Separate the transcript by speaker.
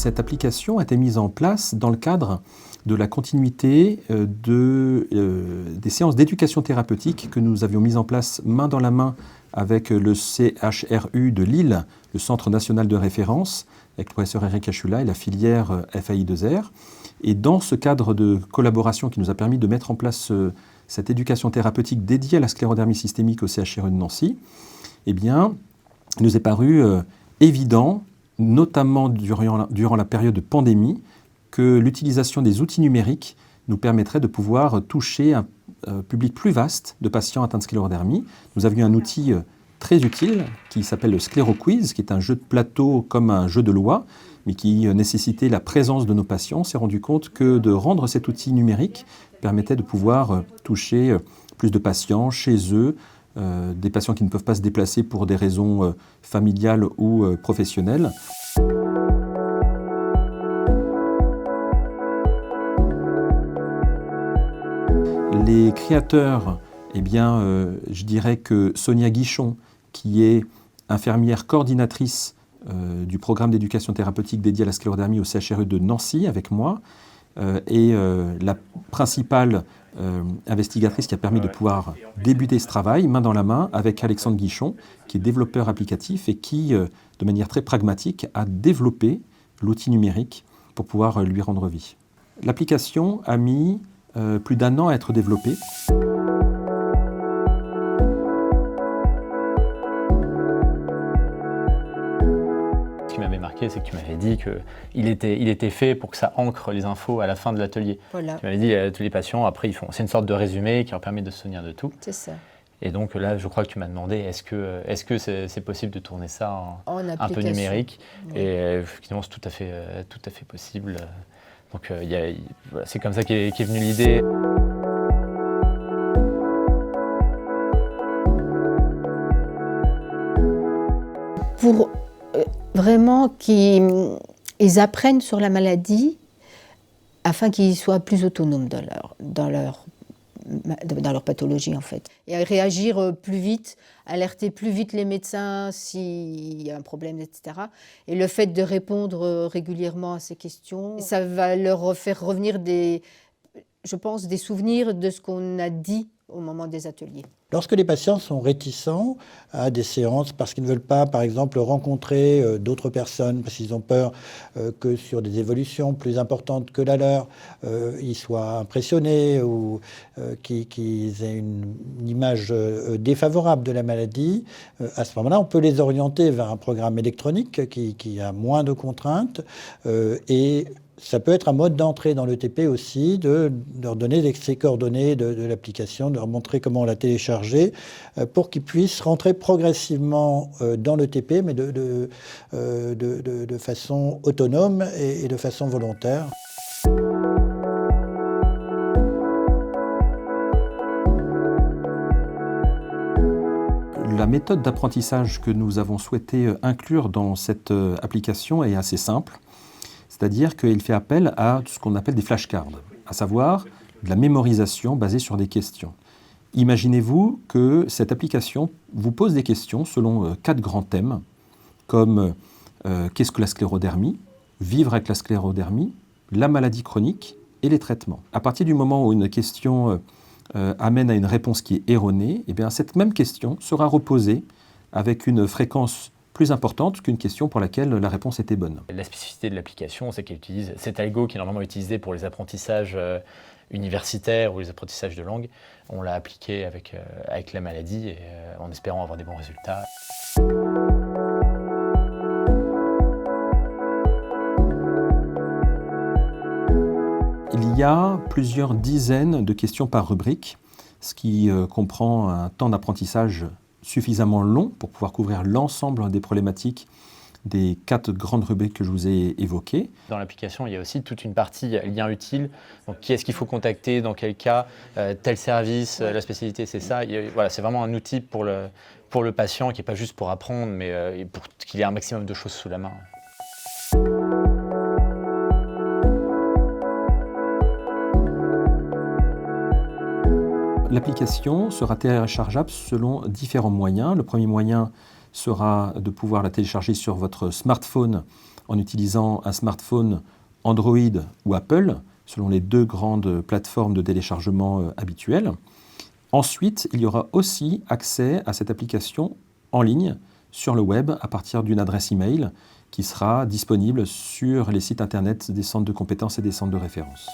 Speaker 1: Cette application a été mise en place dans le cadre de la continuité des séances d'éducation thérapeutique que nous avions mises en place main dans la main avec le CHRU de Lille, le Centre national de référence, avec le professeur Eric Achula et la filière FAI2R. Et dans ce cadre de collaboration qui nous a permis de mettre en place cette éducation thérapeutique dédiée à la sclérodermie systémique au CHRU de Nancy, eh bien, il nous est paru évident, notamment durant la période de pandémie, que l'utilisation des outils numériques nous permettrait de pouvoir toucher un public plus vaste de patients atteints de sclérodermie. Nous avions un outil très utile qui s'appelle le ScléroQuiz, qui est un jeu de plateau comme un jeu de loi, mais qui nécessitait la présence de nos patients. On s'est rendu compte que de rendre cet outil numérique permettait de pouvoir toucher plus de patients chez eux, des patients qui ne peuvent pas se déplacer pour des raisons familiales ou professionnelles. Les créateurs, je dirais que Sonia Guichon, qui est infirmière coordinatrice du programme d'éducation thérapeutique dédié à la sclérodermie au CHRU de Nancy avec moi, est la principale investigatrice qui a permis de pouvoir débuter ce travail main dans la main avec Alexandre Guichon, qui est développeur applicatif et qui, de manière très pragmatique, a développé l'outil numérique pour pouvoir lui rendre vie. L'application a mis plus d'1 an à être développée.
Speaker 2: Ce qui m'avait marqué, c'est que tu m'avais dit qu'il était fait pour que ça ancre les infos à la fin de l'atelier.
Speaker 3: Voilà.
Speaker 2: Tu m'avais dit tous les patients, après, c'est une sorte de résumé qui leur permet de se souvenir de tout.
Speaker 3: C'est ça.
Speaker 2: Et donc là, je crois que tu m'as demandé, est-ce que c'est possible de tourner ça un peu numérique? Oui. Et finalement, c'est tout à fait possible. Donc voilà, c'est comme ça qu'est venue l'idée.
Speaker 3: Pour vraiment qu'ils apprennent sur la maladie afin qu'ils soient plus autonomes dans leur pathologie en fait. Et à réagir plus vite, alerter plus vite les médecins s'il y a un problème, etc. Et le fait de répondre régulièrement à ces questions, ça va leur faire revenir je pense, des souvenirs de ce qu'on a dit au moment des ateliers.
Speaker 4: Lorsque les patients sont réticents à des séances parce qu'ils ne veulent pas, par exemple, rencontrer d'autres personnes, parce qu'ils ont peur que sur des évolutions plus importantes que la leur, ils soient impressionnés ou qu'ils aient une image défavorable de la maladie, à ce moment-là, on peut les orienter vers un programme électronique qui a moins de contraintes et ça peut être un mode d'entrée dans l'ETP aussi, de leur donner ces coordonnées de l'application, de leur montrer comment la télécharger, pour qu'ils puissent rentrer progressivement dans l'ETP, mais de façon autonome et de façon volontaire.
Speaker 1: La méthode d'apprentissage que nous avons souhaité inclure dans cette application est assez simple. C'est-à-dire qu'il fait appel à ce qu'on appelle des flashcards, à savoir de la mémorisation basée sur des questions. Imaginez-vous que cette application vous pose des questions selon 4 grands thèmes, comme qu'est-ce que la sclérodermie, vivre avec la sclérodermie, la maladie chronique et les traitements. À partir du moment où une question amène à une réponse qui est erronée, eh bien, cette même question sera reposée avec une fréquence plus importante qu'une question pour laquelle la réponse était bonne.
Speaker 2: La spécificité de l'application, c'est qu'elle utilise cet algo qui est normalement utilisé pour les apprentissages universitaires ou les apprentissages de langue. On l'a appliqué avec la maladie et, en espérant avoir des bons résultats.
Speaker 1: Il y a plusieurs dizaines de questions par rubrique, ce qui comprend un temps d'apprentissage suffisamment long pour pouvoir couvrir l'ensemble des problématiques des 4 grandes rubriques que je vous ai évoquées.
Speaker 2: Dans l'application, il y a aussi toute une partie lien utile. Donc, qui est-ce qu'il faut contacter, dans quel cas, tel service, la spécialité, c'est ça. Voilà, c'est vraiment un outil pour le patient qui n'est pas juste pour apprendre, mais pour qu'il ait un maximum de choses sous la main.
Speaker 1: L'application sera téléchargeable selon différents moyens. Le premier moyen sera de pouvoir la télécharger sur votre smartphone en utilisant un smartphone Android ou Apple, selon les 2 grandes plateformes de téléchargement habituelles. Ensuite, il y aura aussi accès à cette application en ligne sur le web à partir d'une adresse email qui sera disponible sur les sites internet des centres de compétences et des centres de référence.